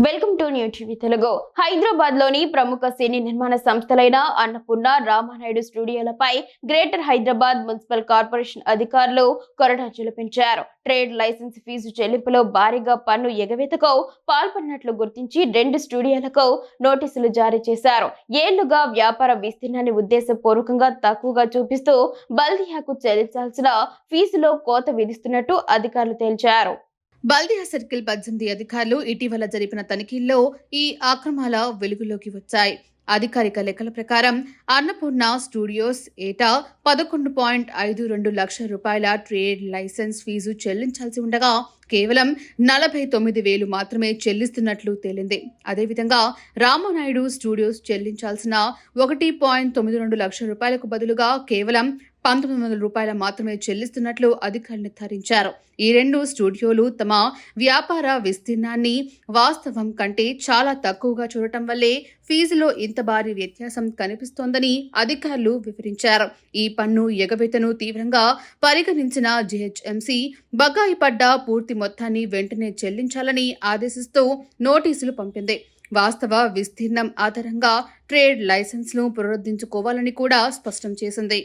Welcome to new TV Telugu. Hyderabad లోని ప్రముఖ సినీ నిర్మాణ సంస్థలైన అన్నపూర్ణ, రామానాయుడు స్టూడియోలపై గ్రేటర్ హైదరాబాద్ మున్సిపల్ కార్పొరేషన్ అధికారులు కొరడాజులు పెంచారు. ట్రేడ్ లైసెన్స్ ఫీజు చెల్లింపులో భారీగా పన్ను ఎగవేతకు పాల్పడినట్లు గుర్తించి 2 స్టూడియోలకు నోటీసులు జారీ చేశారు. ఏళ్లుగా వ్యాపార విస్తీర్ణాన్ని ఉద్దేశపూర్వకంగా తక్కువగా చూపిస్తూ బల్దియాకు చెల్లించాల్సిన ఫీజులో కోత విధిస్తున్నట్టు అధికారులు తేల్చారు. బల్దియా సర్కిల్ 18 అధికారులు ఇటీవల జరిపిన తనిఖీల్లో ఈ అక్రమాల వెలుగులోకి వచ్చాయి. అధికారిక లెక్కల ప్రకారం అన్నపూర్ణ స్టూడియోస్ ఏటా 11.52 లక్షల రూపాయల ట్రేడ్ లైసెన్స్ ఫీజు చెల్లించాల్సి ఉండగా కేవలం 49,000 మాత్రమే చెల్లిస్తున్నట్లు తేలింది. అదేవిధంగా రామానాయుడు స్టూడియోస్ చెల్లించాల్సిన 1.92 లక్షల రూపాయలకు బదులుగా కేవలం 1,900 రూపాయల మాత్రమే చెల్లిస్తున్నట్లు అధికారులు నిర్ధారించారు. ఈ 2 స్టూడియోలు తమ వ్యాపార విస్తీర్ణాన్ని వాస్తవం కంటే చాలా తక్కువగా చూడటం వల్లే ఫీజులో ఇంత భారీ వ్యత్యాసం కనిపిస్తోందని అధికారులు వివరించారు. ఈ పన్ను ఎగవేతను తీవ్రంగా పరిగణించిన జీహెచ్ఎంసీ బకాయి పడ్డ పూర్తి మొత్తాన్ని వెంటనే చెల్లించాలని ఆదేశిస్తూ నోటీసులు పంపింది. వాస్తవ విస్తీర్ణం ఆధారంగా ట్రేడ్ లైసెన్స్ను పునరుద్ధరించుకోవాలని కూడా స్పష్టం చేసింది.